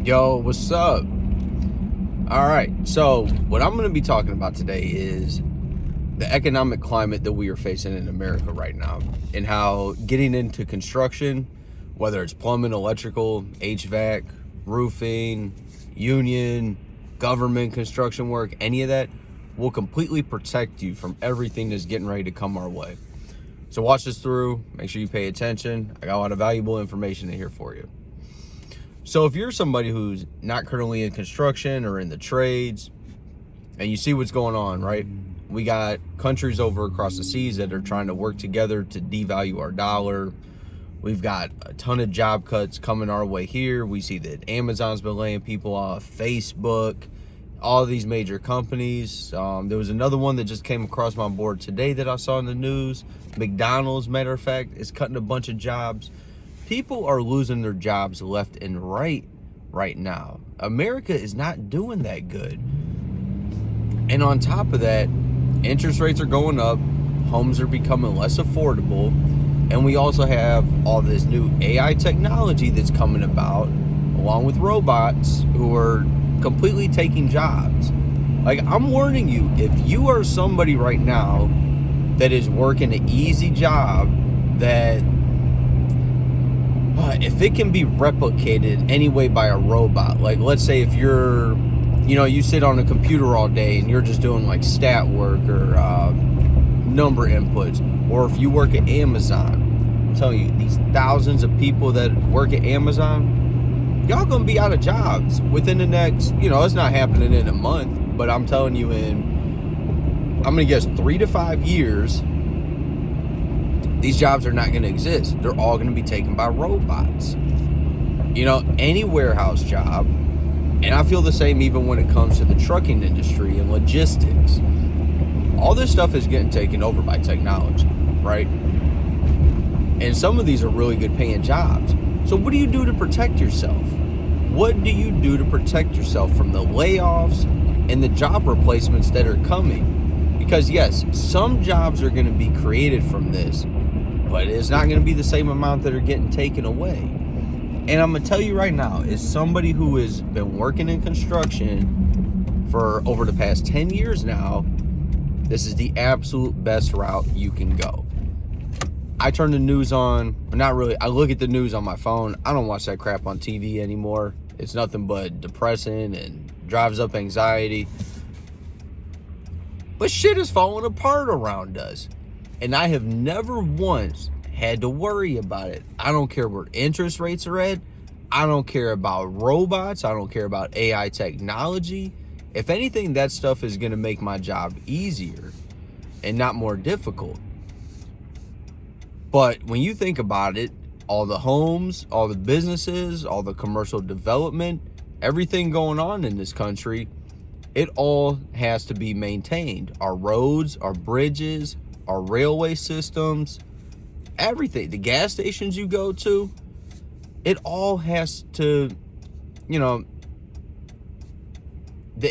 Yo, what's up? All right, so what I'm going to be talking about today is the economic climate that we are facing in America right now, and how getting into construction, whether it's plumbing, electrical, HVAC, roofing, union, government construction work, any of that, will completely protect you from everything that's getting ready to come our way. So watch this through, make sure you pay attention. I got a lot of valuable information in here for you. So if you're somebody who's not currently in construction or in the trades, and you see what's going on, right? We got countries over across the seas that are trying to work together to devalue our dollar. We've got a ton of job cuts coming our way here. We see that Amazon's been laying people off, Facebook, all of these major companies. There was another one that just came across my board today that I saw in the news. McDonald's, matter of fact, is cutting a bunch of jobs. People are losing their jobs left and right now. America is not doing that good. And on top of that, interest rates are going up, homes are becoming less affordable, and we also have all this new AI technology that's coming about, along with robots who are completely taking jobs. Like, I'm warning you, if you are somebody right now that is working an easy job that if it can be replicated anyway by a robot, like let's say if you're, you sit on a computer all day and you're just doing like stat work or number inputs, or if you work at Amazon, I'm telling you, these thousands of people that work at Amazon, y'all gonna be out of jobs within the next, it's not happening in a month, but I'm telling you, I'm gonna guess 3 to 5 years, these jobs are not going to exist. They're all going to be taken by robots. Any warehouse job, and I feel the same even when it comes to the trucking industry and logistics. All this stuff is getting taken over by technology, right? And some of these are really good paying jobs. So what do you do to protect yourself? What do you do to protect yourself from the layoffs and the job replacements that are coming? Because yes, some jobs are going to be created from this, but it's not going to be the same amount that are getting taken away. And I'm going to tell you right now, as somebody who has been working in construction for over the past 10 years now, this is the absolute best route you can go. I turn the news on, not really, I look at the news on my phone. I don't watch that crap on TV anymore. It's nothing but depressing and drives up anxiety. But shit is falling apart around us. And I have never once had to worry about it. I don't care where interest rates are at. I don't care about robots. I don't care about AI technology. If anything, that stuff is going to make my job easier and not more difficult. But when you think about it, all the homes, all the businesses, all the commercial development, everything going on in this country, it all has to be maintained. Our roads, our bridges, our railway systems, everything, the gas stations you go to, it all has to, the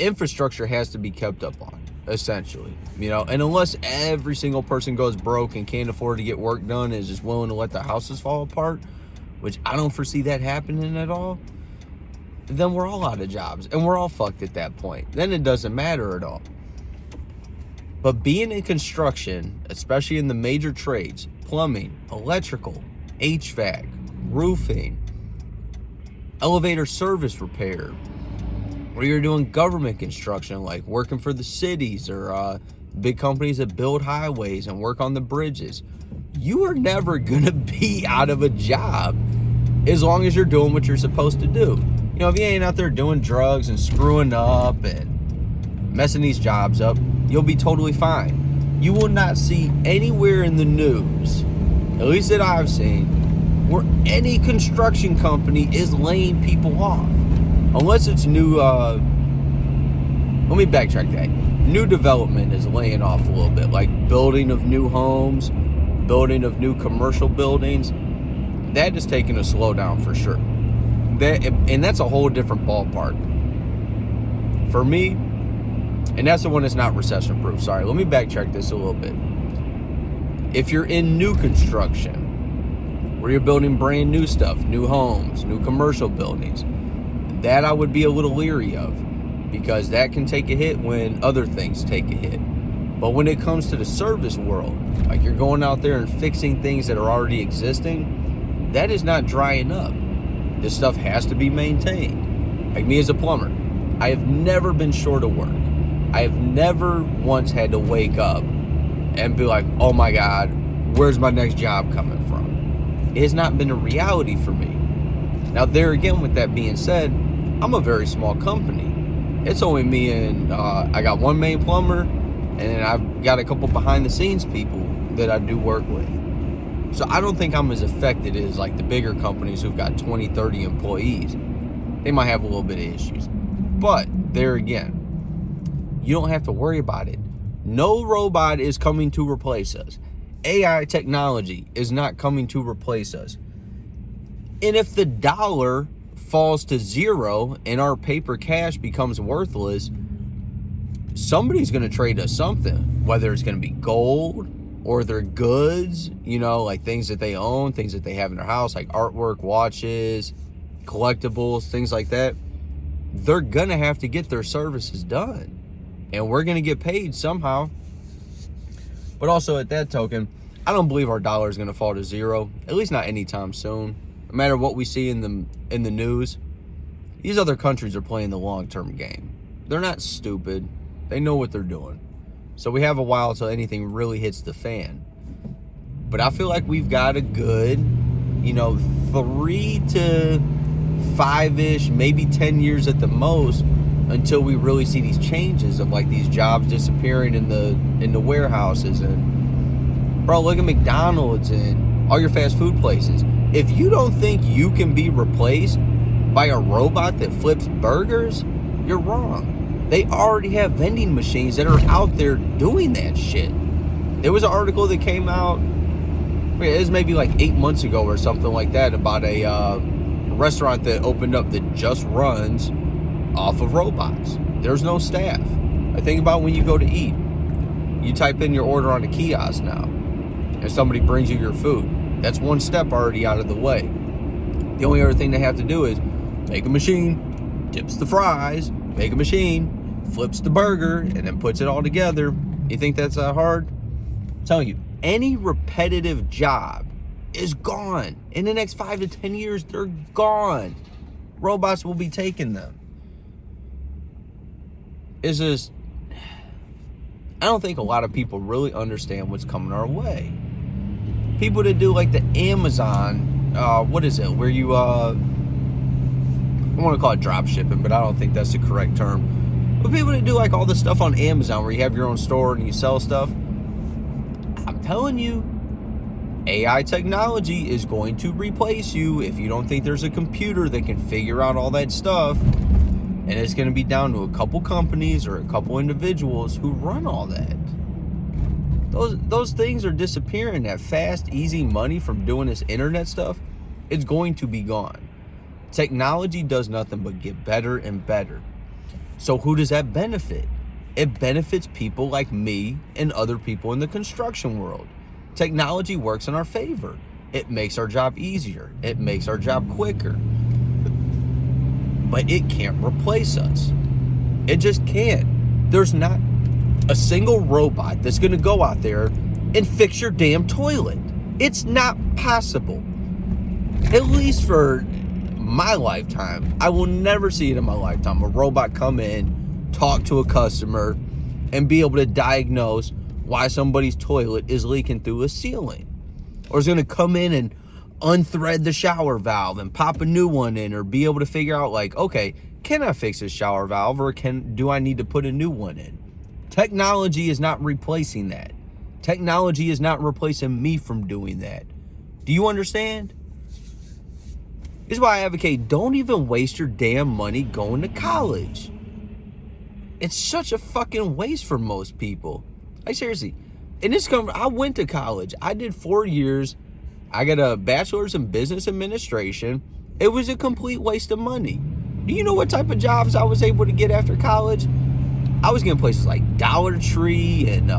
infrastructure has to be kept up on, essentially, and unless every single person goes broke and can't afford to get work done and is just willing to let their houses fall apart, which I don't foresee that happening at all, then we're all out of jobs and we're all fucked at that point. Then it doesn't matter at all. But being in construction, especially in the major trades, plumbing, electrical, HVAC, roofing, elevator service repair, or you're doing government construction, like working for the cities or big companies that build highways and work on the bridges, you are never gonna be out of a job as long as you're doing what you're supposed to do. If you ain't out there doing drugs and screwing up and messing these jobs up, you'll be totally fine. You will not see anywhere in the news, at least that I've seen, where any construction company is laying people off. Unless it's new, let me backtrack that. New development is laying off a little bit, like building of new homes, building of new commercial buildings. That is taking a slowdown for sure. And that's a whole different ballpark. For me, and that's the one that's not recession proof. Sorry, let me backtrack this a little bit. If you're in new construction, where you're building brand new stuff, new homes, new commercial buildings, That I would be a little leery of, because that can take a hit when other things take a hit. But when it comes to the service world, like you're going out there and fixing things that are already existing, that is not drying up. This stuff has to be maintained. Like me as a plumber, I have never been short of work. I have never once had to wake up and be like, oh my God, where's my next job coming from? It has not been a reality for me. Now there again, with that being said, I'm a very small company. It's only me and I got one main plumber, and then I've got a couple behind the scenes people that I do work with. So I don't think I'm as affected as like the bigger companies who've got 20, 30 employees. They might have a little bit of issues. But there again, you don't have to worry about it. No robot is coming to replace us. AI technology is not coming to replace us. And if the dollar falls to zero and our paper cash becomes worthless, somebody's going to trade us something, whether it's going to be gold or their goods, you know, like things that they own, things that they have in their house, like artwork, watches, collectibles, things like that. They're going to have to get their services done, and we're going to get paid somehow. But also at that token, I don't believe our dollar is going to fall to zero, at least not anytime soon. No matter what we see in the news, these other countries are playing the long-term game. They're not stupid. They know what they're doing. So we have a while till anything really hits the fan. But I feel like we've got a good, 3 to 5-ish, maybe 10 years at the most, until we really see these changes of like these jobs disappearing in the warehouses. And bro, look at McDonald's and all your fast food places. If you don't think you can be replaced by a robot that flips burgers, you're wrong. They already have vending machines that are out there doing that shit. There was an article that came out, it was maybe like 8 months ago or something like that, about a restaurant that opened up that just runs off of robots. There's no staff. I think about when you go to eat. You type in your order on a kiosk now, and somebody brings you your food. That's one step already out of the way. The only other thing they have to do is make a machine, dips the fries, make a machine, flips the burger, and then puts it all together. You think that's that hard? I'm telling you, any repetitive job is gone. In the next 5 to 10 years, they're gone. Robots will be taking them. It's just, I don't think a lot of people really understand what's coming our way. People that do like the Amazon, where you, I want to call it drop shipping, but I don't think that's the correct term. But people that do like all the stuff on Amazon where you have your own store and you sell stuff, I'm telling you, AI technology is going to replace you if you don't think there's a computer that can figure out all that stuff. And it's going to be down to a couple companies or a couple individuals who run all that. Those things are disappearing. That fast, easy money from doing this internet stuff, it's going to be gone. Technology does nothing but get better and better. So who does that benefit? It benefits people like me and other people in the construction world. Technology works in our favor. It makes our job easier. It makes our job quicker. But it can't replace us. It just can't. There's not a single robot that's going to go out there and fix your damn toilet. It's not possible. At least for my lifetime. I will never see it in my lifetime. A robot come in, talk to a customer, and be able to diagnose why somebody's toilet is leaking through a ceiling. Or is going to come in and unthread the shower valve and pop a new one in, or be able to figure out like, okay, can I fix this shower valve, or do I need to put a new one in? Technology is not replacing that. Technology is not replacing me from doing that. Do you understand? This is why I advocate, don't even waste your damn money going to college. It's such a fucking waste for most people. Like seriously, I went to college. I did 4 years. I got a bachelor's in business administration. It was a complete waste of money. Do you know what type of jobs I was able to get after college? I was getting places like Dollar Tree and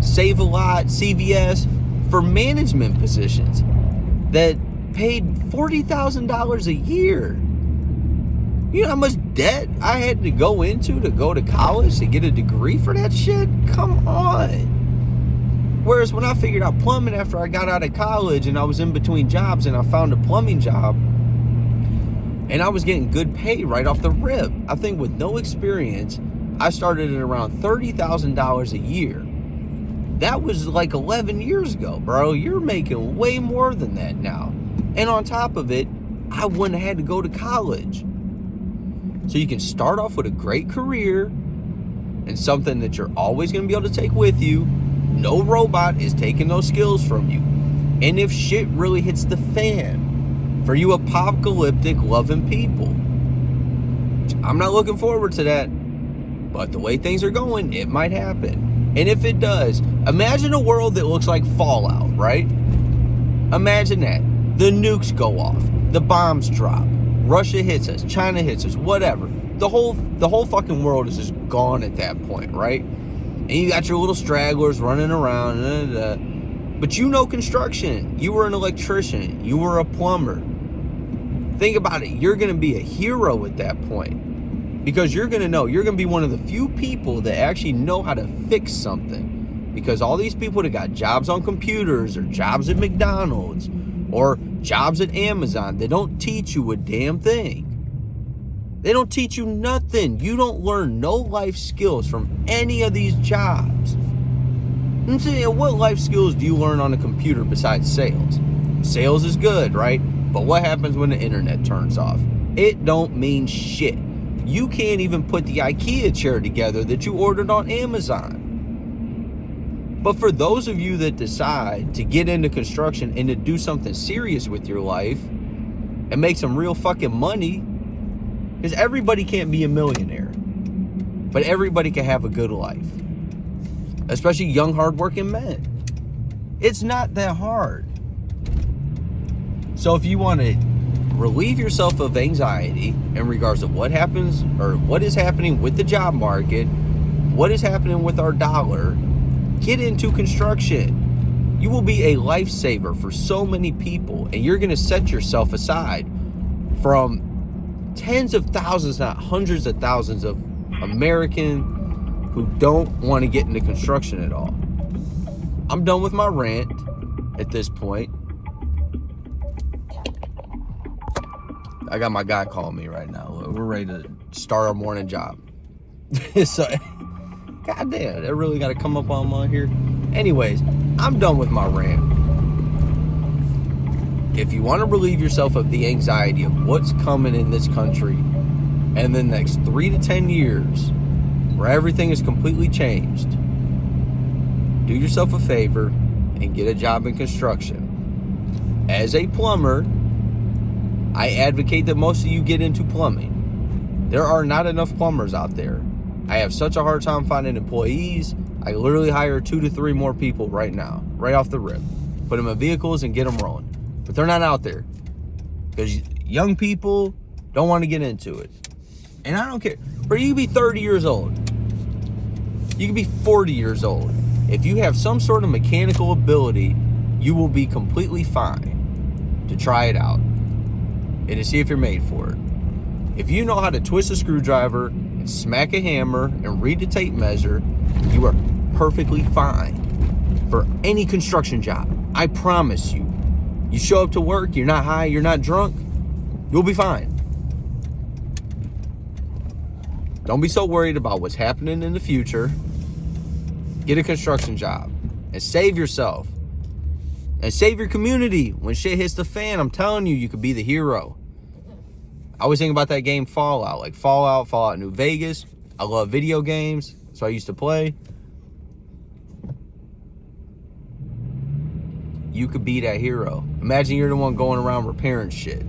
Save-A-Lot, CVS, for management positions that paid $40,000 a year. You know how much debt I had to go into to go to college to get a degree for that shit? Come on. Whereas when I figured out plumbing after I got out of college and I was in between jobs and I found a plumbing job and I was getting good pay right off the rip. I think with no experience, I started at around $30,000 a year. That was like 11 years ago, bro. You're making way more than that now. And on top of it, I wouldn't have had to go to college. So you can start off with a great career and something that you're always going to be able to take with you. No robot is taking those skills from you. And if shit really hits the fan, for you apocalyptic loving people, I'm not looking forward to that. But the way things are going, it might happen. And if it does, imagine a world that looks like Fallout, right? Imagine that. The nukes go off. The bombs drop. Russia hits us. China hits us. Whatever. The whole fucking world is just gone at that point, right? And you got your little stragglers running around. But you know construction. You were an electrician. You were a plumber. Think about it. You're going to be a hero at that point. Because you're going to be one of the few people that actually know how to fix something. Because all these people that got jobs on computers or jobs at McDonald's or jobs at Amazon, they don't teach you a damn thing. They don't teach you nothing. You don't learn no life skills from any of these jobs. I'm saying, what life skills do you learn on a computer besides sales? Sales is good, right? But what happens when the internet turns off? It don't mean shit. You can't even put the IKEA chair together that you ordered on Amazon. But for those of you that decide to get into construction and to do something serious with your life and make some real fucking money, because everybody can't be a millionaire, but everybody can have a good life, especially young, hardworking men. It's not that hard. So if you want to relieve yourself of anxiety in regards to what happens or what is happening with the job market, what is happening with our dollar, get into construction. You will be a lifesaver for so many people, and you're going to set yourself aside from tens of thousands, not hundreds of thousands of Americans who don't want to get into construction at all. I'm done with my rant at this point. I got my guy calling me right now. We're ready to start our morning job. So, goddamn, that really got to come up on here. Anyways, I'm done with my rant. If you want to relieve yourself of the anxiety of what's coming in this country and the next 3 to 10 years, where everything is completely changed, do yourself a favor and get a job in construction. As a plumber, I advocate that most of you get into plumbing. There are not enough plumbers out there. I have such a hard time finding employees. I literally hire 2 to 3 more people right now, right off the rip. Put them in vehicles and get them rolling. But they're not out there because young people don't want to get into it. And I don't care. But you can be 30 years old. You can be 40 years old. If you have some sort of mechanical ability, you will be completely fine to try it out and to see if you're made for it. If you know how to twist a screwdriver and smack a hammer and read the tape measure, you are perfectly fine for any construction job. I promise you. You show up to work, you're not high, you're not drunk, you'll be fine. Don't be so worried about what's happening in the future. Get a construction job and save yourself. And save your community. When shit hits the fan, I'm telling you, you could be the hero. I always think about that game Fallout. Like Fallout New Vegas. I love video games. That's what I used to play. You could be that hero. Imagine you're the one going around repairing shit.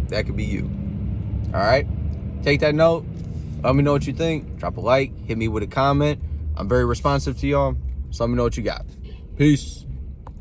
That could be you. All right? Take that note. Let me know what you think. Drop a like. Hit me with a comment. I'm very responsive to y'all. So let me know what you got. Peace.